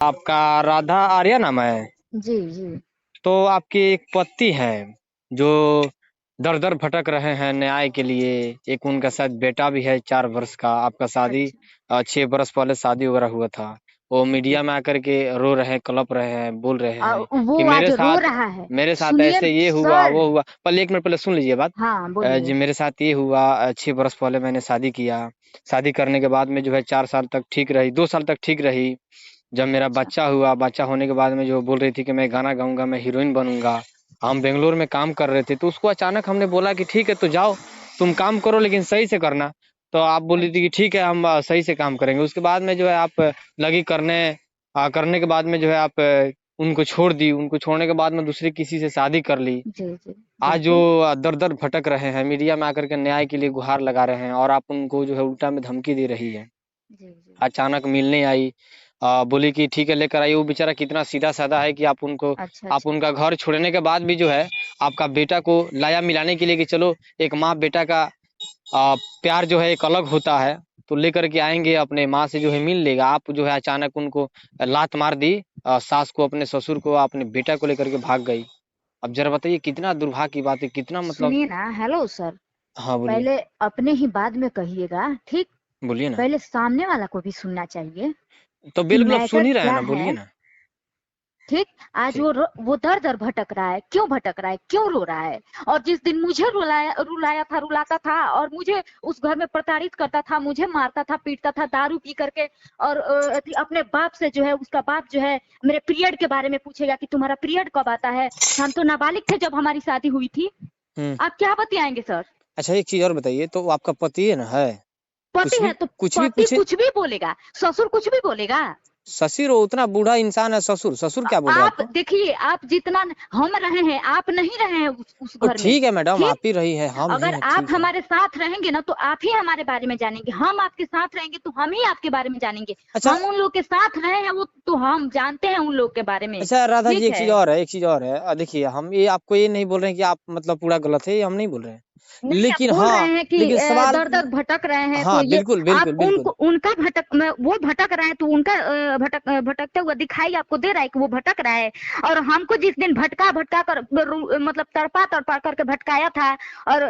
आपका राधा आर्या नाम है। जी जी। तो आपकी एक पति है जो दर दर भटक रहे हैं न्याय के लिए। एक उनका शायद बेटा भी है 4 वर्ष का। आपका शादी अच्छा। 6 बरस पहले शादी वगैरह हुआ था। वो जी। मीडिया में आकर के रो रहे हैं, कलप रहे हैं, बोल रहे हैं कि वो आज रो रहा है। मेरे साथ सुनिए ऐसे ये हुआ सर। वो हुआ। पहले 1 मिनट पहले सुन लीजिए बात। हाँ जी बोलिए। मेरे साथ ये हुआ, 6 बरस पहले मैंने शादी किया। शादी करने के बाद में जो है 4 साल तक ठीक रही, 2 साल तक ठीक रही। जब मेरा अच्छा। बच्चा हुआ, बच्चा होने के बाद में जो बोल रही थी कि मैं गाना गाऊंगा, मैं हीरोइन बनूंगा। हम बेंगलोर में काम कर रहे थे, तो उसको अचानक हमने बोला कि ठीक है तो जाओ, तुम काम करो लेकिन सही से करना। तो आप बोल रही थी अच्छा। कि ठीक है हम सही से काम करेंगे। उसके बाद में जो है आप लगी करने। करने के बाद में जो है आप उनको छोड़ दी। उनको छोड़ने के बाद में दूसरी किसी से शादी कर ली। जी जी। आज जो बिल्कुल। दर दर भटक रहे हैं, मीडिया में आकर के न्याय के लिए गुहार लगा रहे हैं, और आप उनको जो है उल्टा में धमकी दे रही है। जी जी। अचानक मिलने आई, बोली कि ठीक है लेकर आइए। वो बेचारा कितना सीधा साधा है कि अच्छा आप अच्छा। उनका घर छोड़ने के बाद भी जो है आपका बेटा को लाया मिलाने के लिए कि चलो एक माँ बेटा का प्यार जो है एक अलग होता है। तो लेकर के आएंगे, अपने माँ से जो है मिल लेगा। आप जो है अचानक उनको लात मार दी, सास को, अपने ससुर को, अपने बेटा को लेकर के भाग गई। अब जरा बताइए कितना दुर्भाग्य की बात है, कितना मतलब। सुनिए ना, हेलो सर। हाँ बोलिए। पहले अपने ही बाद में कहिएगा, ठीक। बोलिए ना। पहले सामने वाला को भी सुनना चाहिए तो कि बिल्कुल अब मैटर सुन ही रहे हैं क्या ना, है। बोलिए ना। ठीक। आज ठीक। वो दर दर भटक रहा है, क्यों भटक रहा है, क्यों रो रहा है। और जिस दिन मुझे रुलाया रुलाया था, रुलाता था, और मुझे उस घर में प्रताड़ित करता था, मुझे मारता था, पीटता था दारू पी करके। और अपने बाप से जो है, उसका बाप जो है मेरे पीरियड के बारे में पूछेगा कि तुम्हारा पीरियड कब आता है। हम तो नाबालिग थे जब हमारी शादी हुई थी। हम्म। आप क्या बतियाएंगे सर। अच्छा एक चीज और बताइए, तो आपका पति है ना, है पति है तो कुछ भी पति पूछे। कुछ भी बोलेगा, ससुर कुछ भी बोलेगा। ससुर उतना बूढ़ा इंसान है, ससुर ससुर क्या बोल रहा है आप आपको। देखिए, आप जितना हम रहे हैं, आप नहीं रहे हैं उस तो घर में। ठीक है मैडम, ठीक। आप ही रही है, हम भी अगर हैं, आप ठीक है। हमारे साथ रहेंगे ना, तो आप ही हमारे बारे में जानेंगे। हम आपके साथ रहेंगे तो हम ही आपके बारे में जानेंगे। अच्छा। हम उन लोग के साथ रहे हैं, वो तो हम जानते हैं उन लोग के बारे में। अच्छा राधा जी, ठीक एक है। चीज और है, एक चीज और है। देखिए हम ये आपको ये नहीं बोल रहे हैं कि आप मतलब पूरा गलत है, ये हम नहीं बोल रहे हैं। नहीं, आप लेकिन बोल रहे हाँ, हैं कि लेकिन सवाल। दर दर भटक रहे हैं, तो हाँ ये बिल्कुल आप बिल्कुल उनको बिल्कुल। उनका वो भटक रहे हैं, तो उनका भटकते हुआ दिखाई आपको दे रहा है कि वो भटक रहा है। और हमको जिस दिन भटका भटका कर मतलब तड़पा तड़पा करके भटकाया था। और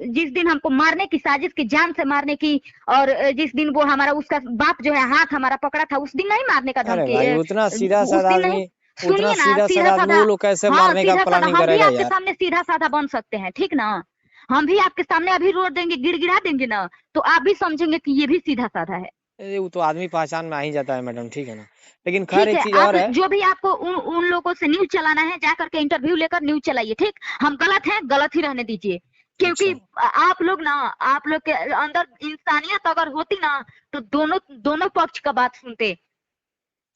जिस दिन हमको मारने की साजिश की, जान से मारने की। और जिस दिन वो हमारा, उसका बाप जो है हाथ हमारा पकड़ा था, उस दिन नहीं मारने का अरे धमकी भाई उतना सीधा उस साधा दिन नहीं। आदमी, उतना सुनिए ना, सीधा सीधा साधा आदमी साधा। वो लोग कैसे हाँ मारने का सीधा साधा, प्लानिंग हम भी करेगा आपके यार। सामने सीधा साधा बन सकते हैं, ठीक ना। हम भी आपके सामने अभी रोड देंगे, गिड़गिड़ा देंगे ना, तो आप भी समझेंगे कि ये भी सीधा साधा है। वो तो आदमी पहचान में आ ही जाता है मैडम, ठीक है ना। लेकिन खैर ठीक एक है। चीज आप और है। जो भी आपको उन लोगों से न्यूज चलाना है, जा करके इंटरव्यू लेकर न्यूज चलाइए, ठीक। हम गलत हैं, गलत ही रहने दीजिए। क्योंकि अच्छा। आप लोग ना, आप लोग के अंदर इंसानियत अगर होती ना, तो दोनों दोनों पक्ष का बात सुनते।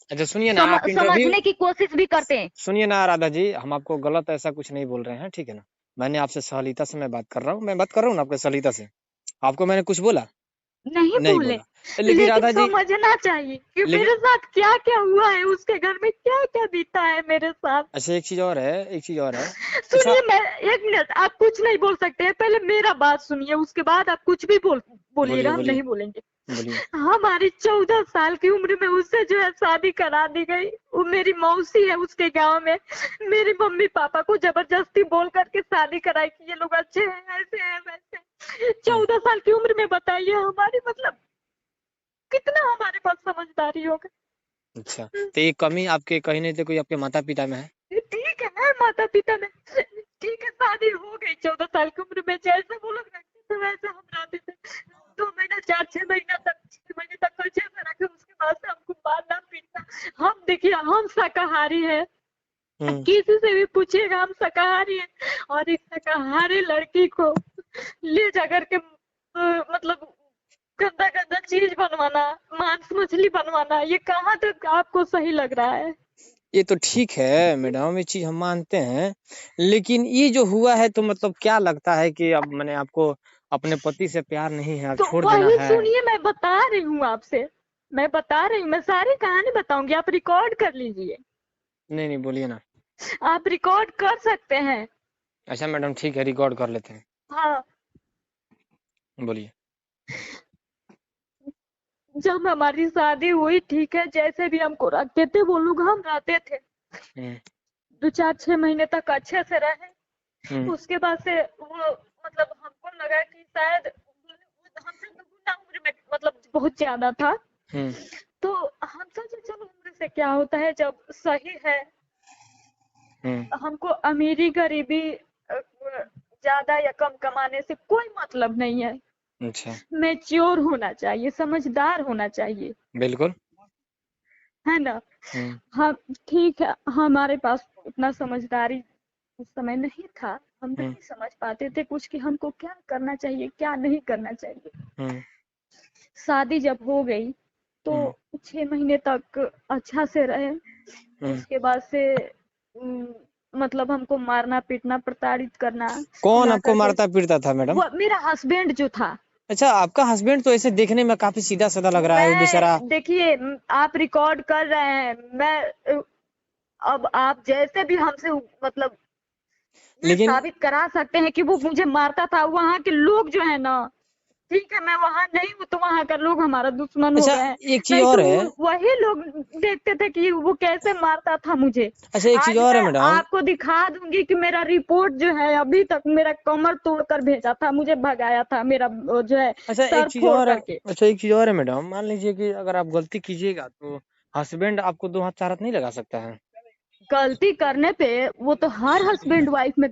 अच्छा सुनिए ना, आप इंटरव्यू। समझने की कोशिश भी करते। सुनिए ना राधा जी, हम आपको गलत ऐसा कुछ नहीं बोल रहे हैं, ठीक है ना। मैंने आपसे सहलियता से मैं बात कर रहा हूँ, मैं बात कर रहा हूँ ना आपके सहलियता से। आपको मैंने कुछ बोला? नहीं नहीं बोले। बोला। लेकिन लेकिन राधा जी। समझना चाहिए कि लेकिन मेरे साथ क्या क्या हुआ है, उसके घर में क्या क्या बीता है मेरे साथ। अच्छा एक चीज और है, एक चीज और है। अच्छा। सुनिए, मैं 1 मिनट, आप कुछ नहीं बोल सकते हैं, पहले मेरा बात सुनिए, उसके बाद आप कुछ भी बोलिए बोलिएगा, हम बोलिए नहीं बोलेंगे। बोलिए। हमारी 14 साल की उम्र में उससे जो है शादी करा दी गई। वो मेरी मौसी है उसके गांव में। मेरे मम्मी पापा को जबरदस्ती बोल करके शादी कराई कि ये लोग अच्छे हैं, ऐसे हैं वैसे। हम्म। 14 साल की उम्र में बताइए, हमारी मतलब कितना हमारे पास समझदारी होगा। अच्छा। तो ये कमी आपके कहीं नहीं थे, कोई आपके माता पिता में है? ठीक है, माता पिता ने ठीक है, शादी हो गई 14 साल की उम्र में, जैसे वो लोग रखते थे वैसे हम रहते थे। 2 महीना, 4-6 महीना तक, 6 महीने तक अच्छे से रखे, उसके बाद से हमको मारना पीटना। हम देखिए, हम शाकाहारी है। हम्म। किसी से भी पूछिएगा, हम शाकाहारी है। और एक शाकाहारी लड़की को ले जा करके मतलब गंदा गंदा चीज बनवाना, मांस मछली बनवाना, ये कहाँ तक आपको सही लग रहा है। ये तो ठीक है मैडम, ये चीज हम मानते हैं। लेकिन ये जो हुआ है तो मतलब क्या लगता है कि अब मैंने आपको अपने पति से प्यार नहीं है, अब तो छोड़ देना वही है? सुनिए, मैं बता रही हूँ आपसे। मैं बता रही हूँ, मैं सारी कहानी बताऊंगी, आप रिकॉर्ड कर लीजिए। नहीं नहीं, बोलिए ना। आप रिकॉर्ड कर सकते हैं। अच्छा मैडम ठीक है, रिकॉर्ड कर लेते हैं। हाँ। बोलिए। जब हमारी शादी हुई, ठीक है, जैसे भी हमको रखते थे वो लोग हम रहते थे, हम्म 2-4-6 महीने तक अच्छे से रहे। हम्म उसके बाद से वो मतलब हमको लगा कि शायद हमसे दुगुना उम्र में मतलब बहुत ज्यादा था। हम्म तो हम सोचे चलो उम्र से क्या होता है, जब सही है। हमको अमीरी गरीबी ज्यादा या कम कमाने से कोई मतलब नहीं है। अच्छा, मैच्योर होना चाहिए, समझदार होना चाहिए, बिल्कुल। है ना। हम्म हम ठीक है, हमारे पास उतना समझदारी उस समय नहीं था। हम हम्म नहीं समझ पाते थे कुछ कि हमको क्या करना चाहिए, क्या नहीं करना चाहिए। हम्म शादी जब हो गई तो हम्म 6 महीने तक अच्छा से रहे। हम्म। उसके बाद से मतलब हमको मारना पीटना प्रताड़ित करना कौन ला आपको करके। मारता पीटता था मैडम? वो मेरा हस्बैंड जो था। अच्छा, आपका हस्बैंड तो ऐसे देखने में काफी सीधा साधा लग रहा है बेचारा। मैं देखिए, आप रिकॉर्ड कर रहे हैं, मैं अब आप जैसे भी हमसे मतलब ये लेकिन साबित करा सकते हैं कि वो मुझे मारता था। वहाँ के लोग जो है ना, ठीक है मैं वहाँ नहीं हूँ तो वहाँ का लोग हमारा दुश्मन हो अच्छा, गए हैं। एक चीज नहीं और तो है। वही लोग देखते थे कि वो कैसे मारता था मुझे। अच्छा, एक चीज आज और है मैं मैडम। आपको दिखा दूंगी कि मेरा रिपोर्ट जो है, अभी तक मेरा कमर तोड़ कर भेजा था, मुझे भगाया था, मेरा वो जो है अच्छा, सर एक चीज फोड़ और है। करके। अच्छा, एक चीज और है मैडम, मान लीजिए कि अगर आप गलती कीजिएगा तो हस्बैंड आपको दो हाथ चार हाथ नहीं लगा सकता है? गलती करने पे वो तो हर हस्बैंड वाइफ में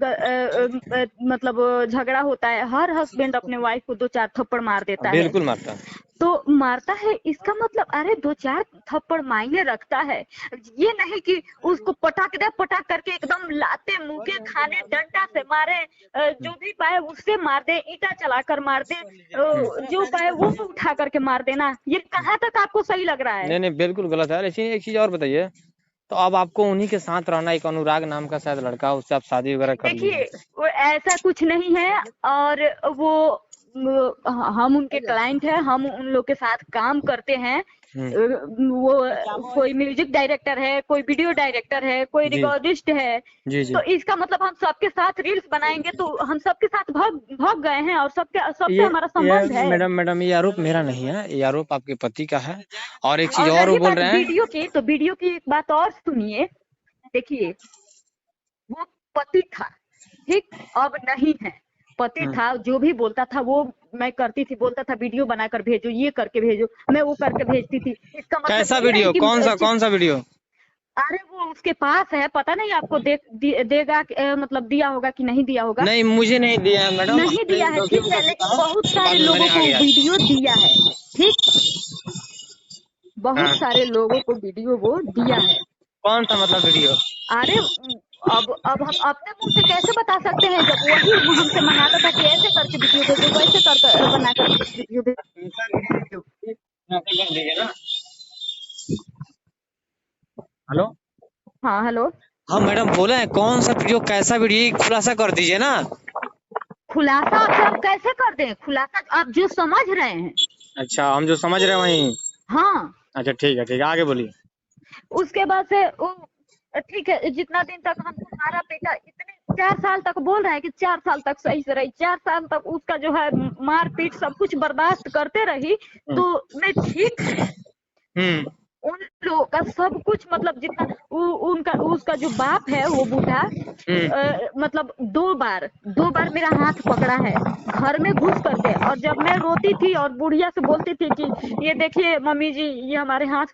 मतलब झगड़ा होता है। हर हस्बैंड अपने वाइफ को 2-4 थप्पड़ मार देता है। बिल्कुल मारता है। तो मारता है इसका मतलब, अरे 2-4 थप्पड़ मायने रखता है। ये नहीं कि उसको पटक दे, पटक करके एकदम लाते मुके खाने डंडा से मारे, जो भी पाए उससे मार दे, ईंटा चलाकर मार दे, जो पाए वो उठा करके मार देना। ये कहाँ तक आपको सही लग रहा है? नहीं नहीं, बिल्कुल गलत है। लेकिन एक चीज और बताइए, तो अब आपको उन्हीं के साथ रहना, एक अनुराग नाम का शायद लड़का, उससे आप शादी वगैरह कर लिए? देखिए, वो ऐसा कुछ नहीं है। और हम उनके क्लाइंट हैं, हम उन लोग के साथ काम करते हैं। हम्म वो कोई म्यूजिक डायरेक्टर है, कोई वीडियो डायरेक्टर है, कोई जी रिकॉर्डिस्ट है। जी जी। तो इसका मतलब हम सबके साथ रील्स बनाएंगे तो हम सबके साथ भाग भाग गए हैं, और सबसे ये हमारा ये संबंध है। मैडम ये आरोप मेरा नहीं है, ये आरोप आपके पति का है। और एक चीज और और वो रही बोल बात रहे हैं। वीडियो की, तो वीडियो की एक बात और सुनिए। देखिए, वो पति था, ठीक, अब नहीं है। पति हम्म, था, जो भी बोलता था वो मैं करती थी। बोलता था वीडियो बनाकर भेजो, ये करके भेजो, मैं वो करके भेजती थी। इसका मतलब कैसा ये नहीं वीडियो? कि कौन सा वीडियो? अरे वो उसके पास है, पता नहीं आपको देगा मतलब दिया होगा कि नहीं दिया होगा। नहीं, मुझे नहीं दिया है मैडम, नहीं आपने दिया है, जो भी ठीक है, मुझे लेकिन बताया बहुत सारे बाद में मैंने लोगों आ को गया। वीडियो दिया है, ठीक। हाँ, बहुत सारे लोगों को वीडियो वो दिया है। कौन सा मतलब वीडियो? अरे अब हम अपने मुंह से कैसे बता सकते हैं, जब वही हमसे मंगाता था कि ऐसे करके वीडियो भेजो, वैसे कर बनाकर वीडियो भेजो। कर दीजिए ना। हेलो। हाँ हेलो। हाँ मैडम, बोले हैं कौन सा वीडियो, कैसा वीडियो, ये खुलासा कर दीजिए ना। खुलासा आपसे हम कैसे कर दें? खुलासा आप जो समझ रहे हैं। अच्छा, हम जो समझ रहे हैं वही। हाँ। अच्छा, ठीक है, आगे बोलिए। उसके बाद से वो ठीक है, जितना दिन तक हमको मारा पीटा, इतने 4 साल तक बोल रहे हैं कि 4 साल तक सही से रही, 4 साल तक उसका जो है मार पीट सब कुछ बर्दाश्त करते रही। हम्म तो मैं ठीक थी। हम्म उन लोगों का सब कुछ मतलब जितना उनका उसका जो बाप है वो बूढ़ा, हम्म मतलब 2 बार मेरा हाथ पकड़ा है घर में घुस करके। और जब मैं रोती थी और बुढ़िया से बोलती थी कि ये देखिए मम्मी जी, ये हमारे हाथ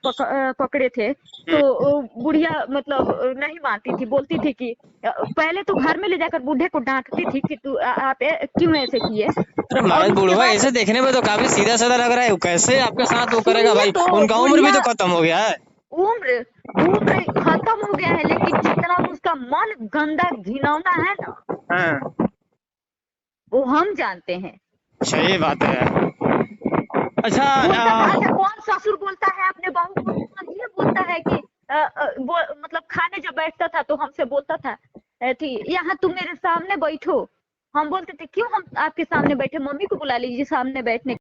पकड़े थे, तो बुढ़िया मतलब नहीं मानती थी, बोलती थी कि पहले तो घर में ले जाकर बूढ़े को डांटती थी कि आप क्यों ऐसे किए। अरे और महाराज, उसके बुढ़वा बाद ऐसे देखने में तो काफी सीधा साधा लग रहा है, वो कैसे आपके साथ वो करेगा सुनिए भाई? तो, उनका उम्र भी बुढ़िया तो खत्म हो गया है। उम्र उम्र खत्म हो गया है, लेकिन जितना उसका मन गंदा घिनौना है ना, हाँ, वो हम जानते हैं। सही बात है। अच्छा। बोलता था, अच्छा कौन ससुर बोलता है अपने बहू को? ये बोलता है कि वो मतलब खाने जब बैठता था तो हमसे बोलता था थी, यहाँ तुम मेरे सामने बैठो। हम बोलते थे क्यों हम आपके सामने बैठे, मम्मी को बुला लीजिए सामने बैठने